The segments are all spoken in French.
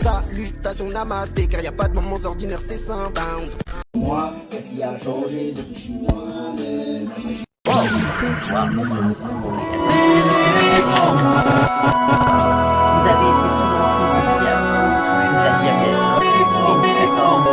Salutations namasté, car y a pas de moments ordinaires, c'est simple. Moi, qu'est-ce qui a changé depuis que je suis moi-même? Vous avez été souvent pris du diable, de la diablesse. Oui, d'accord.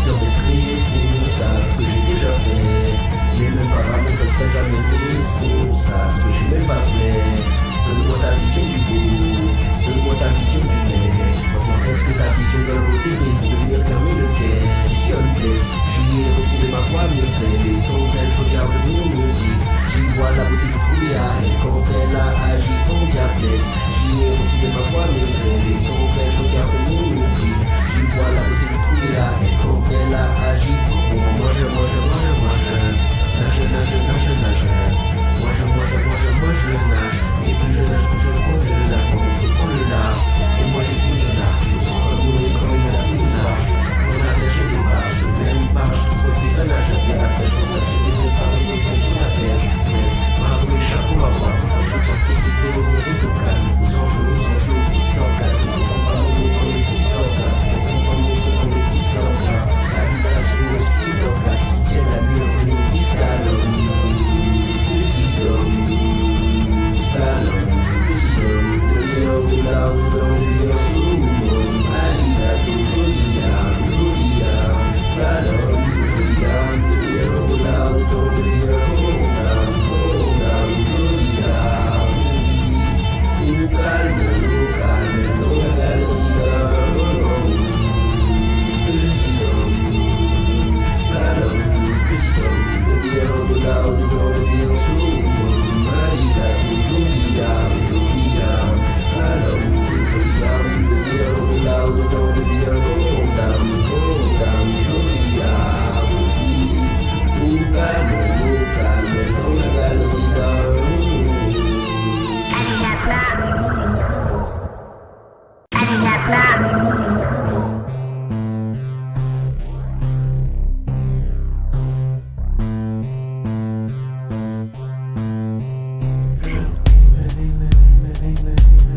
cœur est triste, pour ça, ce que j'ai déjà fait. Les mêmes paramètres comme ça, jamais responsable, ce que j'ai même pas fait. Donne-moi ta vision du beau, donne-moi ta vision du nez. Comment est-ce que ta vision de la beauté risque de venir fermer le quai? Ici on blesse, j'y ai retrouvé ma voix, mais elle sans elle, je regarde mon nombril. J'y vois la beauté du couillard, et quand elle a agi en diablesse. J'y ai retrouvé ma voix, mais elle sans elle, je regarde mon nombril. J'y vois la beauté du couillard, et quand elle a agi, moi je nage. Moi je nage. Et plus je nage, plus je prends le large. Je prends le large. Et moi j'ai fini large. Je me sens amoureux quand il y a la fine large. On a pêché des barges, je même pas. Je souhaite un nage. Et la pêche, on s'assure des barres. Je me sens sur la perche. Mais bravo les chapeaux à voir. On se sent que c'est pour le rythme calme. Ou sans jeu, sans casse. On comprend pas mon mot comme les coups sans cas. On comprend mon son comme les coups sans cas. Salutation au style de cas. Soutient la mur, on nous dit salon.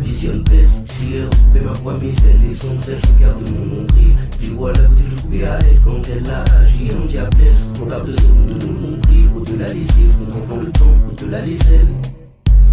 Vision baisse, j'y ai retrouvé ma voix, mais elle est sans celle, je regarde mon nombril. J'y vois la beauté, je trouvais à elle quand elle a agi en diablesse. On garde ce monde de mon nombril, au-delà des cils, contemplons le temps, au-delà des ailes.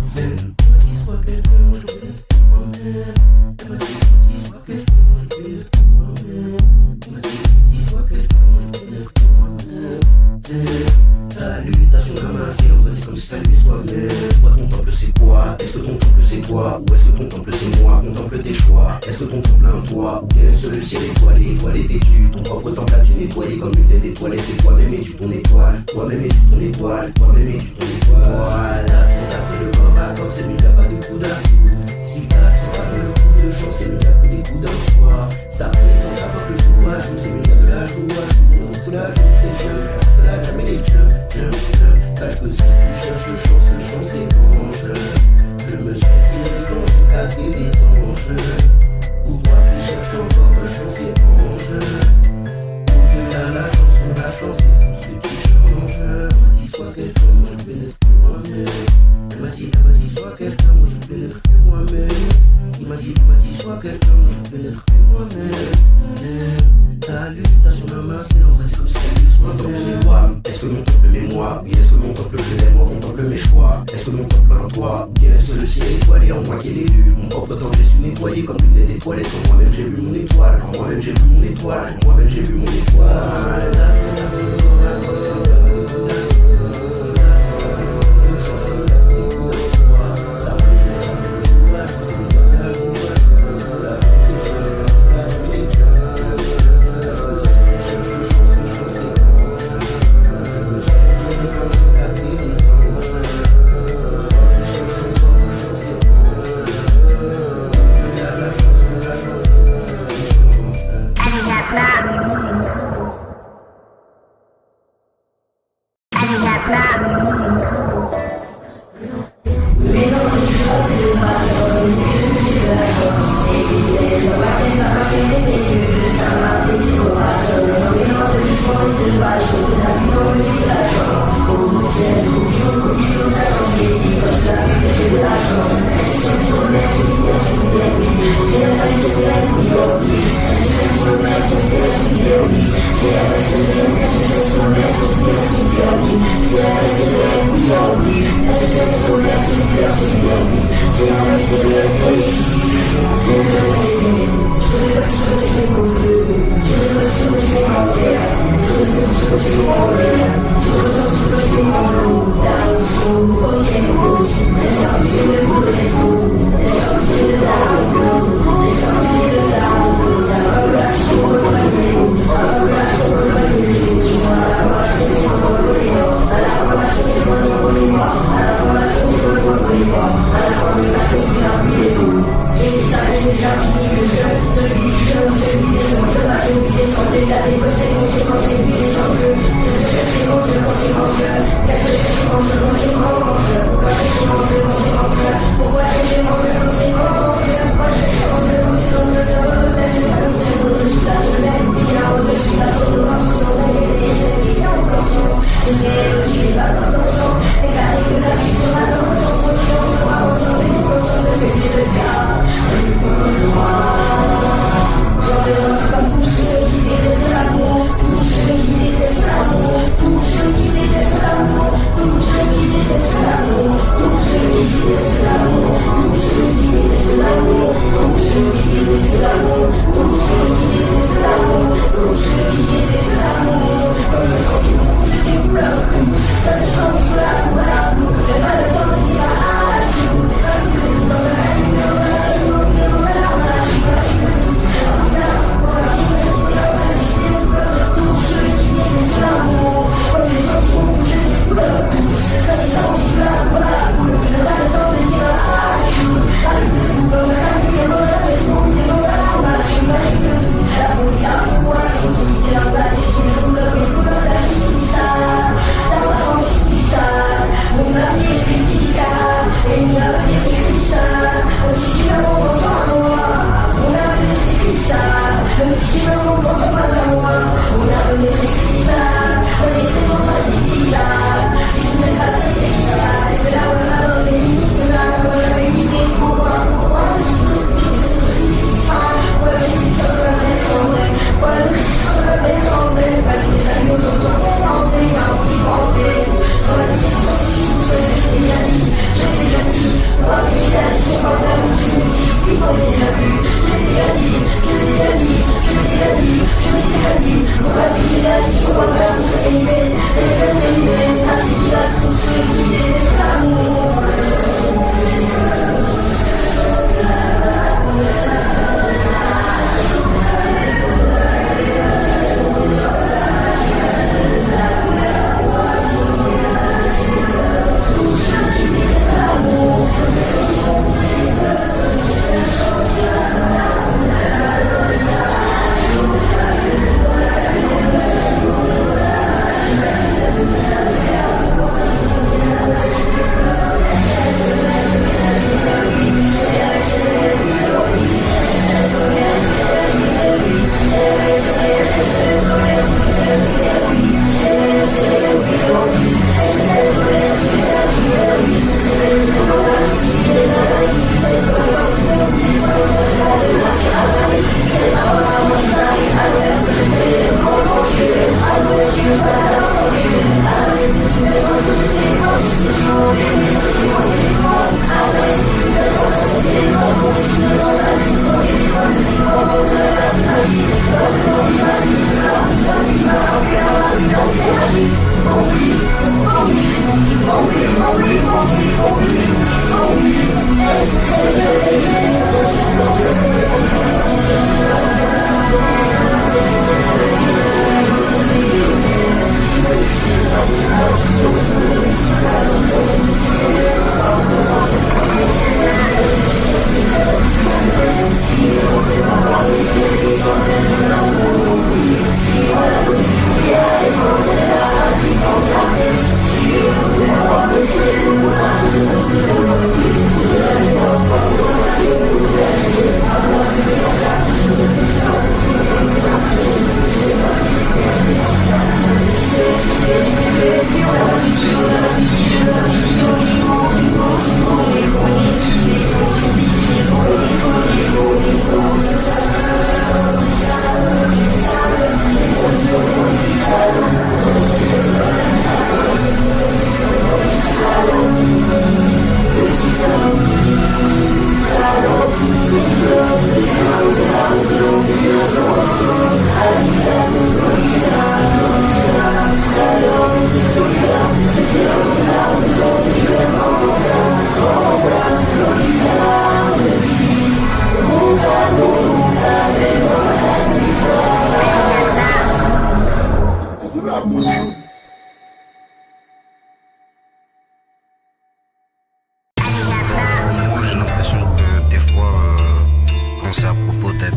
Zen, dis-moi quelqu'un, moi je vais être moi-même. Elle m'a dit, dis-moi quelqu'un, moi je vais être moi-même. Elle m'a dit, dis-moi quelqu'un, moi je vais être moi-même. Zen, salutation ramassée, en vrai c'est comme si saluer soi-même. Toi ton temple c'est quoi? Est-ce que ton temple c'est toi? Ou est-ce que ton temple c'est moi? Contemple tes choix. Est-ce que ton temple un toi? Ou bien seul le ciel étoilé, étoilé t'es-tu? Ton propre temple as-tu nettoyé comme une des étoiles? Et toi-même es-tu ton étoile? Toi-même es-tu ton étoile? Toi-même es-tu ton étoile? Voilà, c'est après le corps à corps, c'est mieux, y'a pas de coup d'un coup. Si t'as pas le coup de chance, c'est mieux, y'a que des coups d'un soir. C'est ta présence, avoir le jour à jour, c'est mieux, y'a de la joie. Dans cela, je sais, je la jamais les jump. Sache que si tu cherches chance étrange. Je me suis tiré quand j'ai capté les anges. Pour toi qui cherches encore ma chance étrange. Au-delà la chance c'est tout ce qui change. Elle m'a dit sois quelqu'un, moi je vais n'être que moi-même. Elle m'a dit sois quelqu'un, moi je vais n'être que moi-même. Il m'a dit sois quelqu'un, moi je vais n'être que moi-même. Salutation namaste, en vrai c'est comme si elle soit mon temple c'est toi. Est-ce que mon temple m'est moi? Oui, est-ce que mon temple je l'aime? Moi contemple mes choix. Est-ce que mon temple un toi? Ou bien est-ce que le ciel étoilé en moi qui est l'élu? Mon propre temple j'ai su nettoyer comme une des étoiles. Quand moi-même j'ai vu mon étoile. Quand moi-même j'ai vu mon étoile. Quand moi-même j'ai vu mon étoile. C'est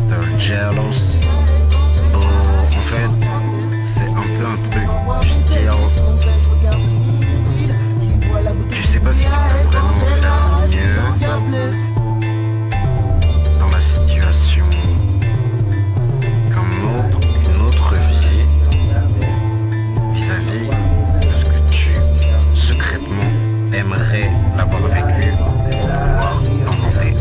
de jealous. En fait, c'est un peu un truc du style. Tu sais pas si tu peux vraiment faire mieux dans la situation une autre vie vis-à-vis de ce que tu secrètement aimerais l'avoir vécu pour pouvoir t'en rentrer.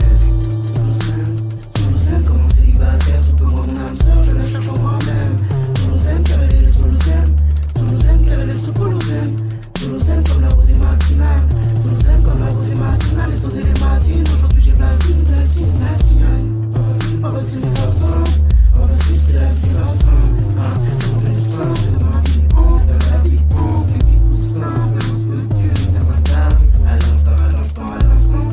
Comment célibataire, sous que moi mon âme sœur, je la cherche en moi-même. Toulousaine, car elle est le Toulousaine. Toulousaine, car elle est le Toulousaine. Toulousaine comme la rosée matinale. Toulousaine comme la rosée matinale. Et sauter les matines, aujourd'hui j'ai placine. Pas facile, mais pas simple. Pas facile, c'est la vie, c'est pas simple. C'est comme une simple, c'est dans ma vie. De la vie, plus vite, tout simple. Ce que tu n'as pas tard. À l'instant,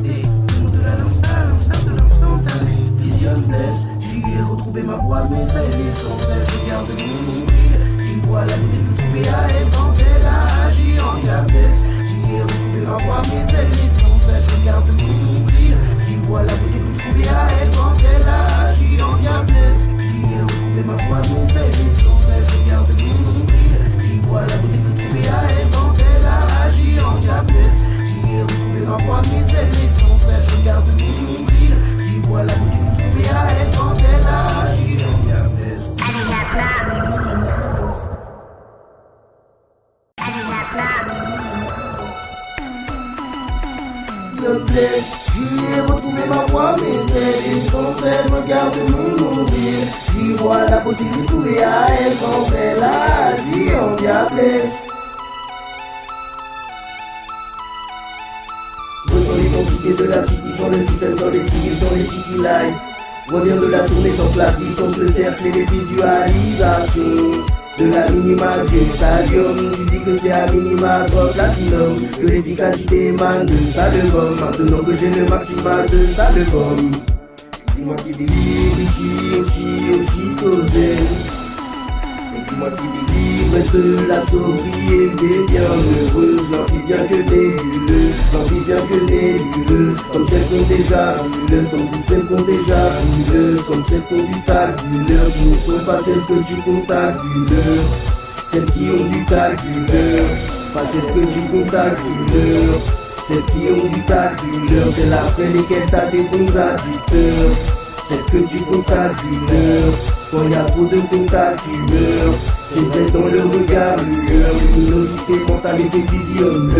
et le mot de l'instant, de l'instantané. Vision blesse, j'y ai retrouvé ma voix, mais elle est sans elle. Je garde mon nombril, j'y vois la beauté de trouver à elle quand elle agit en diablesse. J'y ai retrouvé ma voix, mais elle est sans elle. Je garde mon nombril, j'y vois la beauté de trouver à elle quand elle agit en diablesse. J'y ai retrouvé ma voix, mais elle est sans elle. Je garde mon nombril, j'y vois la beauté de trouver à elle quand elle agit en diablesse. J'y ai retrouvé ma voix, mais elle est sans elle. Je garde mon nombril, j'y vois la beauté de trouver à elle quand elle agit en diablesse. S'il te plaît, j'y ai retrouvé ma voix, mais elle est sans elle. Regarde mon nombril, j'y vois la beauté de trouver à elle quand elle agit en diablesse. Ressens les densités de la city, sans le système, sans les civils, sans les city lights. Reviens de la tournée sans la puissance, le cercle et les visualisations. De la minima du stadium, tu dis que c'est à minima trop platinum, que l'efficacité émane de ça de gomme. Maintenant que j'ai le maximal de ça de gomme, dis-moi qui délivre ici aussi causé. Et dis-moi qui délivre, est-ce que la sobriété bien heureuse, l'envie bien que nébuleuse, l'envie bien que nébuleuse, comme celles qu'on déjà brûleuses, comme toutes celles qu'on déjà brûleuses, comme celles qu'on du calculeur, qui ne sont pas celles que tu contactes, celles qui ont du calculeur, pas celles que tu contactes, celles qui ont du calculeur, celles après lesquelles t'as des bons adducteurs, celles que tu contactes, quand y a trop de contacts, tu meurs. C'est vrai dans le regard, lueur, luminosité mentale et tes visionnes.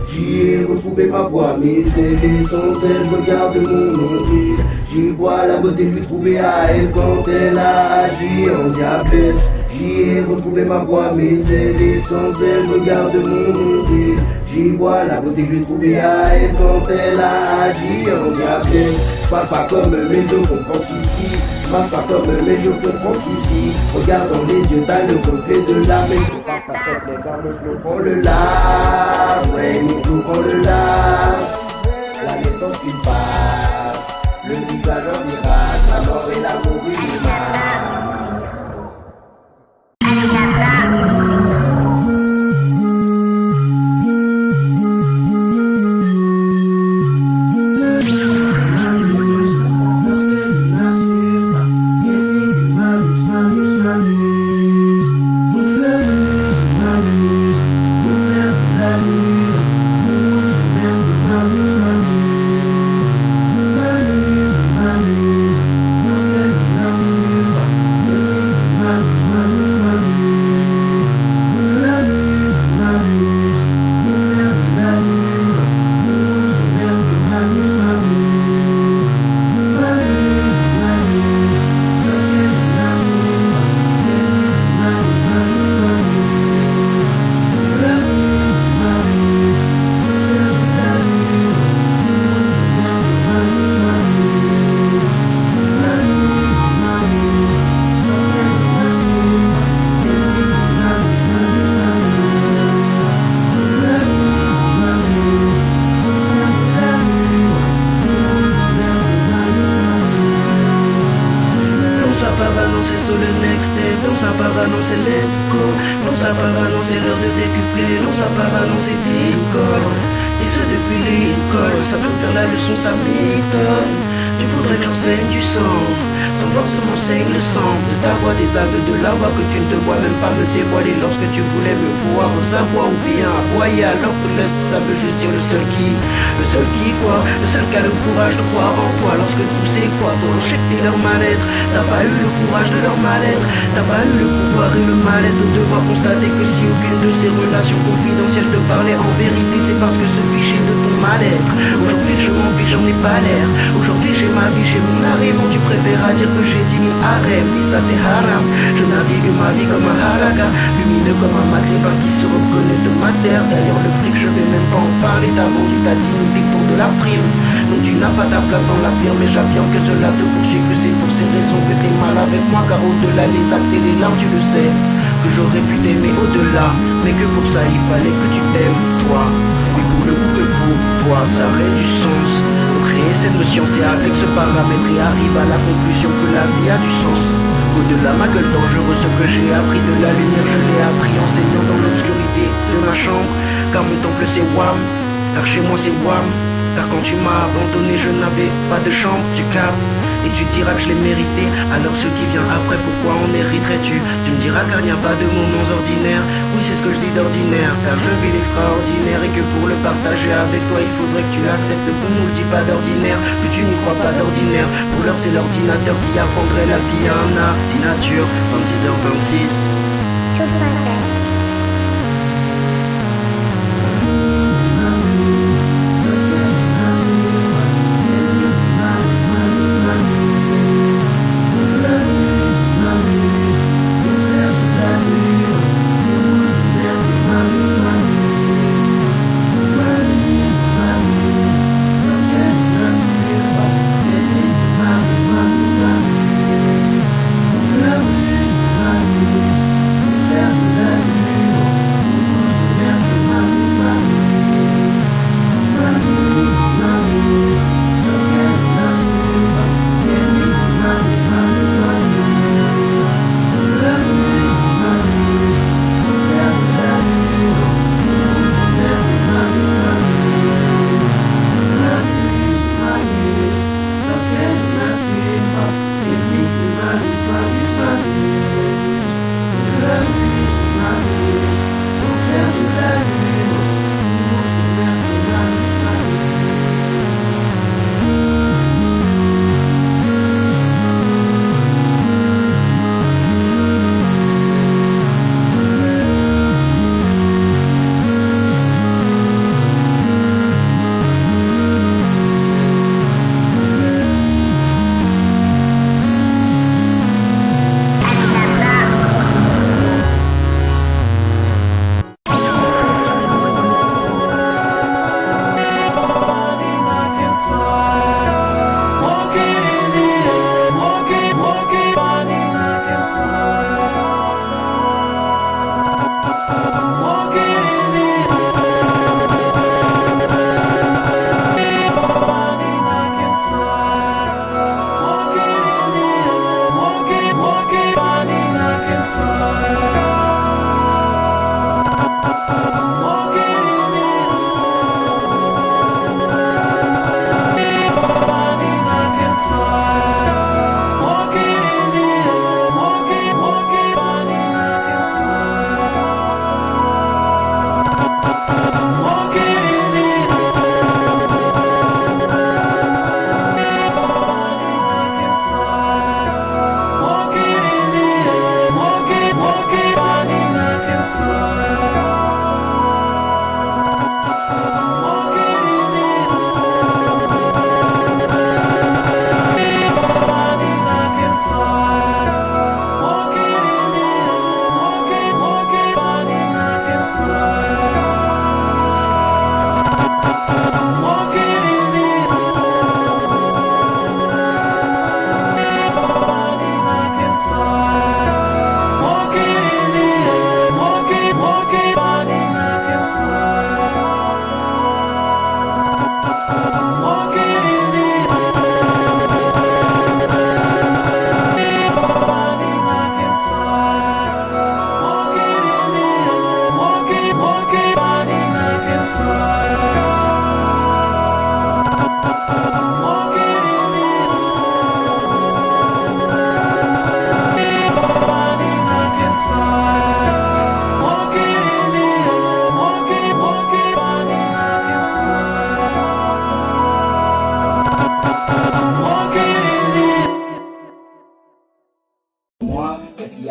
J'y ai retrouvé ma voix, mais elle est sans elle. Je regarde mon nombril, j'y vois la beauté de lui trouver à elle quand elle a agi en diablesse. J'y ai retrouvé ma voix, mais elle est sans elle. Je regarde mon nombril, j'y vois la beauté de lui trouver à elle quand elle a agi en diablesse. Parle pas comme mais je comprends ce qui se dit. Marche pas comme mais je comprends ce qui se dit. Regarde dans les yeux, t'as le reflet de l'âme. Mais je parle pas comme les gars, mais je prends le large. Ouais, mais je prends le large. La naissance qui part, le visage en miracle, la mort et l'amour une image. Tu voudrais que j'enseigne du sang, sans force m'enseigne le sang de ta voix, des actes de la voix que tu ne te vois même pas me dévoiler. Lorsque tu voulais me voir aux abois ou bien aboyer, alors que l'Est, ça veut juste dire le seul qui quoi, le seul qui a le courage de croire en toi. Lorsque tout c'est quoi, pour injecter leur mal-être, t'as pas eu le courage de leur mal-être, t'as pas eu le pouvoir et le malaise de devoir constater que si aucune de ces relations confidentielles te parlait en vérité, c'est parce que se fichait de ton mal-être. Aujourd'hui je m'en fiche, j'en ai pas l'air. Aujourd'hui j'ai ma vie, j'ai mon arrêt. Bon, tu préféreras dire que j'ai dit mon harem, mais ça c'est haram. Je navigue ma vie comme un haraga, lumineux comme un maghrébin qui se reconnaît de ma terre. D'ailleurs le fric je vais même pas en parler, t'as vendu ta dynamique pour de la prime. Donc tu n'as pas ta place dans la firme, mais j'affirme que cela te poursuit, que c'est pour ces raisons que t'es mal avec moi. Car au-delà les actes et les larmes, tu le sais, que j'aurais pu t'aimer au-delà, mais que pour ça il fallait que tu t'aimes toi. Du coup le coup que pour toi ça aurait du sens. Pour créer cette notion, c'est avec ce paramètre et arrive à la conclusion que la vie a du sens. Au-delà ma gueule dangereuse, ce que j'ai appris de la lumière, je l'ai appris en saignant dans l'obscurité de ma chambre. Car mon temple c'est Wam, car chez moi c'est Wam. Car quand tu m'as abandonné je n'avais pas de chambre, tu captes. Et tu diras que je l'ai mérité. Alors ce qui vient après, pourquoi en hériterais-tu? Tu me diras car il n'y a pas de moments ordinaires. Oui c'est ce que je dis d'ordinaire, car je vis l'extraordinaire. Et que pour le partager avec toi il faudrait que tu acceptes qu'on nous le dit pas d'ordinaire. Que tu n'y crois pas d'ordinaire. Pour l'heure c'est l'ordinateur qui apprendrait la vie à un ordinature. 26h26.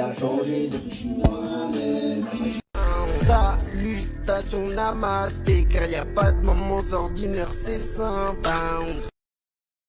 a changé depuis que je suis moi-même? Salutations namasté, car y a pas de moments ordinaires, c'est simple.